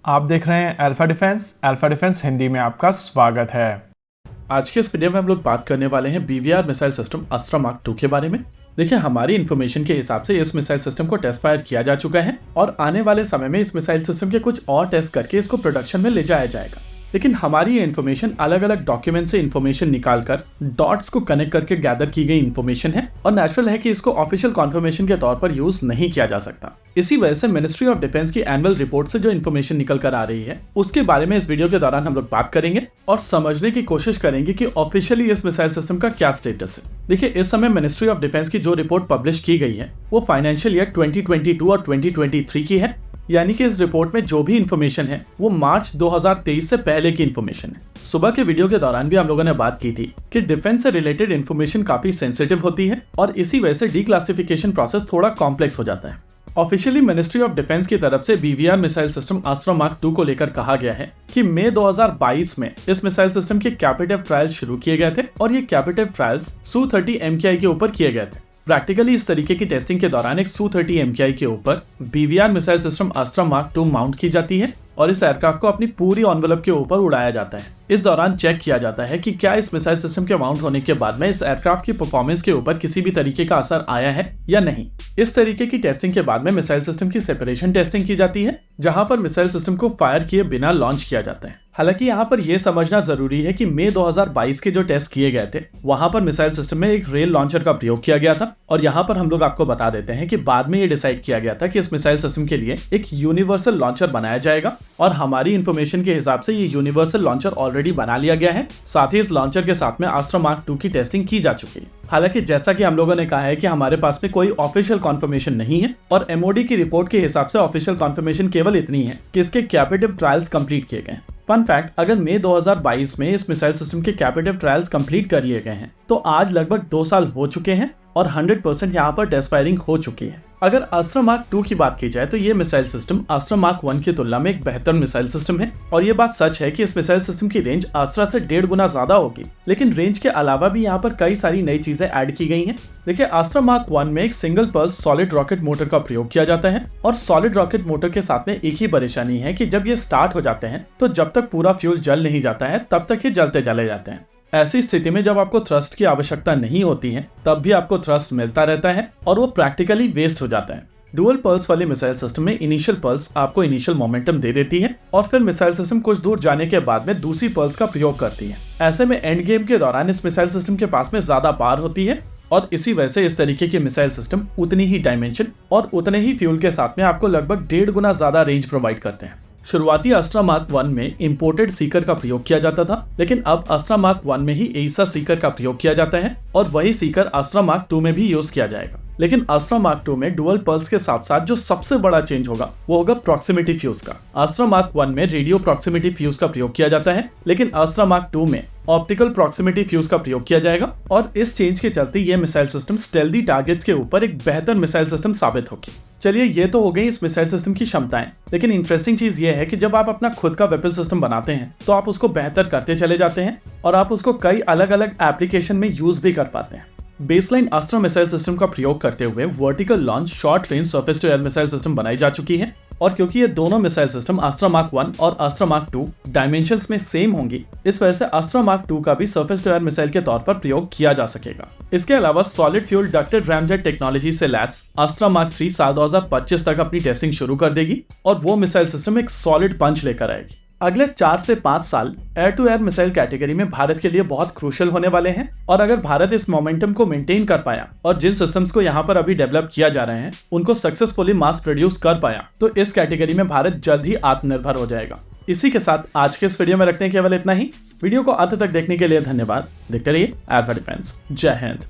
आप देख रहे हैं अल्फा डिफेंस हिंदी में आपका स्वागत है। आज के इस वीडियो में हम लोग बात करने वाले हैं बीवीआर मिसाइल सिस्टम अस्त्रा मार्क 2 के बारे में। देखिए, हमारी इन्फॉर्मेशन के हिसाब से इस मिसाइल सिस्टम को टेस्ट फायर किया जा चुका है और आने वाले समय में इस मिसाइल सिस्टम के कुछ और टेस्ट करके इसको प्रोडक्शन में ले जाया जाएगा। लेकिन हमारी ये इन्फॉर्मेशन अलग अलग डॉक्यूमेंट से इन्फॉर्मेशन निकालकर डॉट्स को कनेक्ट करके गैदर की गई इन्फॉर्मेशन है और नेचुरल है कि इसको ऑफिशियल कन्फर्मेशन के तौर पर यूज नहीं किया जा सकता। इसी वजह से मिनिस्ट्री ऑफ डिफेंस की एनुअल रिपोर्ट से जो इन्फॉर्मेशन निकल कर आ रही है उसके बारे में इस वीडियो के दौरान हम लोग बात करेंगे और समझने की कोशिश करेंगे कि ऑफिशियली इस मिसाइल सिस्टम का क्या स्टेटस है। देखिए, इस समय मिनिस्ट्री ऑफ डिफेंस की जो रिपोर्ट पब्लिश की गई है वो फाइनेंशियल ईयर 2022 और 2023 की है, यानी कि इस रिपोर्ट में जो भी इन्फॉर्मेशन है वो मार्च 2023 से पहले की इन्फॉर्मेशन है। सुबह के वीडियो के दौरान भी हम लोगों ने बात की थी कि डिफेंस से रिलेटेड इन्फॉर्मेशन काफी सेंसिटिव होती है और इसी वजह से डीक्लासिफिकेशन प्रोसेस थोड़ा कॉम्प्लेक्स हो जाता है। ऑफिशियली मिनिस्ट्री ऑफ डिफेंस की तरफ से बीवीआर मिसाइल सिस्टम अस्त्रा मार्क 2 को लेकर कहा गया है कि मई 2022 में इस मिसाइल सिस्टम के कैपेटिव ट्रायल्स शुरू किए गए थे और ये कैपेटिव ट्रायल्स Su-30 MKI के ऊपर किए गए थे। प्रैक्टिकली इस तरीके की टेस्टिंग के दौरान एक Su-30 MKI के ऊपर BVR missile system अस्त्रा mark 2 mount की जाती है और इस एयरक्राफ्ट को अपनी पूरी एनवेलप के ऊपर उड़ाया जाता है। इस दौरान चेक किया जाता है कि क्या इस मिसाइल सिस्टम के माउंट होने के बाद में इस एयरक्राफ्ट की परफॉर्मेंस के ऊपर किसी भी तरीके का असर आया है या नहीं। इस तरीके की टेस्टिंग के बाद में मिसाइल सिस्टम की सेपरेशन टेस्टिंग की जाती है, जहां पर मिसाइल सिस्टम को फायर किए बिना लॉन्च किया जाता है। हालांकि यहाँ पर यह समझना जरूरी है कि मई 2022 के जो टेस्ट किए गए थे वहां पर मिसाइल सिस्टम में एक रेल लॉन्चर का प्रयोग किया गया था और यहाँ पर हम लोग आपको बता देते हैं कि बाद में ये डिसाइड किया गया था कि इस मिसाइल सिस्टम के लिए एक यूनिवर्सल लॉन्चर बनाया जाएगा और हमारी इन्फॉर्मेशन के हिसाब से ये यूनिवर्सल लॉन्चर ऑलरेडी बना लिया गया है। साथ ही इस लॉन्चर के साथ में अस्त्रा मार्क 2 की टेस्टिंग की जा चुकी है। हालांकि जैसा कि हम लोगों ने कहा है कि हमारे पास में कोई ऑफिशियल कॉन्फर्मेशन नहीं है और एमओडी की रिपोर्ट के हिसाब से ऑफिशियल कॉन्फर्मेशन केवल इतनी है कि इसके कैपेटिव ट्रायल्स कंप्लीट किए गए। फन फैक्ट, अगर मई 2022 में इस मिसाइल सिस्टम के कैपेटिव ट्रायल्स कंप्लीट कर लिए गए हैं तो आज लगभग 2 साल हो चुके हैं और 100% यहाँ पर टेस्ट फायरिंग हो चुकी है। अगर अस्त्रा मार्क 2 की बात की जाए तो ये मिसाइल सिस्टम अस्त्रा मार्क 1 की तुलना में एक बेहतर मिसाइल सिस्टम है और ये बात सच है कि इस मिसाइल सिस्टम की रेंज अस्त्रा से 1.5 गुना ज्यादा होगी। लेकिन रेंज के अलावा भी यहाँ पर कई सारी नई चीजें ऐड की गई हैं। देखिए, अस्त्रा मार्क 1 में एक single pulse solid rocket motor का प्रयोग किया जाता है और सॉलिड रॉकेट मोटर के साथ में एक ही परेशानी है कि जब ये स्टार्ट हो जाते हैं तो जब तक पूरा फ्यूल जल नहीं जाता है तब तक ये जलते चले जाते हैं। ऐसी स्थिति में जब आपको थ्रस्ट की आवश्यकता नहीं होती है तब भी आपको थ्रस्ट मिलता रहता है और वो प्रैक्टिकली वेस्ट हो जाता है। डुअल पल्स वाले मिसाइल सिस्टम में इनिशियल पल्स आपको इनिशियल मोमेंटम दे देती है और फिर मिसाइल सिस्टम कुछ दूर जाने के बाद में दूसरी पल्स का प्रयोग करती है। ऐसे में एंड गेम के दौरान इस मिसाइल सिस्टम के पास में ज्यादा पावर होती है और इसी वजह से इस तरीके के मिसाइल सिस्टम उतनी ही डायमेंशन और उतने ही फ्यूल के साथ में आपको लगभग 1.5 गुना ज्यादा रेंज प्रोवाइड करते हैं। शुरुआती अस्त्रा मार्क 1 में इंपोर्टेड सीकर का प्रयोग किया जाता था, लेकिन अब अस्त्रा मार्क 1 में ही एसा सीकर का प्रयोग किया जाता है और वही सीकर अस्त्रा मार्क 2 में भी यूज किया जाएगा। लेकिन अस्त्रा मार्क 2 में डुअल पल्स के साथ साथ जो सबसे बड़ा चेंज होगा वो होगा प्रॉक्सिमिटी फ्यूज का। अस्त्रा मार्क 1 में रेडियो प्रॉक्सिमिटी फ्यूज का प्रयोग किया जाता है, लेकिन अस्त्रा मार्क 2 में ऑप्टिकल प्रॉक्सिमिटी फ्यूज का प्रयोग किया जाएगा और इस चेंज के चलते ये मिसाइल सिस्टम स्टेल्दी टारगेट्स के ऊपर एक बेहतर मिसाइल सिस्टम साबित होगी। चलिए, ये तो हो गई इस मिसाइल सिस्टम की क्षमताएं, लेकिन इंटरेस्टिंग चीज ये है कि जब आप अपना खुद का वेपन सिस्टम बनाते हैं तो आप उसको बेहतर करते चले जाते हैं और आप उसको कई अलग अलग एप्लीकेशन में यूज भी कर पाते हैं। बेसलाइन अस्त्रा मिसाइल सिस्टम का प्रयोग करते हुए vertical launch short range surface to air missile system बनाई जा चुकी है और क्योंकि ये दोनों मिसाइल सिस्टम अस्त्रा मार्क 1 और अस्त्रा मार्क 2 डायमेंशंस में सेम होंगी, इस वजह से अस्त्रा मार्क 2 का भी सरफेस टू एयर मिसाइल के तौर पर प्रयोग किया जा सकेगा। इसके अलावा solid fuel ducted ramjet technology से लैस अस्त्रा मार्क 3 साल 2025 तक अपनी टेस्टिंग शुरू कर देगी और वो मिसाइल सिस्टम एक सॉलिड पंच लेकर आएगी। अगले 4 से 5 साल air to air missile category में भारत के लिए बहुत क्रूशियल होने वाले हैं और अगर भारत इस मोमेंटम को मेंटेन कर पाया और जिन सिस्टम्स को यहाँ पर अभी डेवलप किया जा रहे हैं उनको सक्सेसफुली मास प्रोड्यूस कर पाया तो इस कैटेगरी में भारत जल्द ही आत्मनिर्भर हो जाएगा। इसी के साथ आज के इस वीडियो में रखते हैं केवल इतना ही। वीडियो को अंत तक देखने के लिए धन्यवाद। देखते रहिए अल्फा डिफेंस। जय हिंद।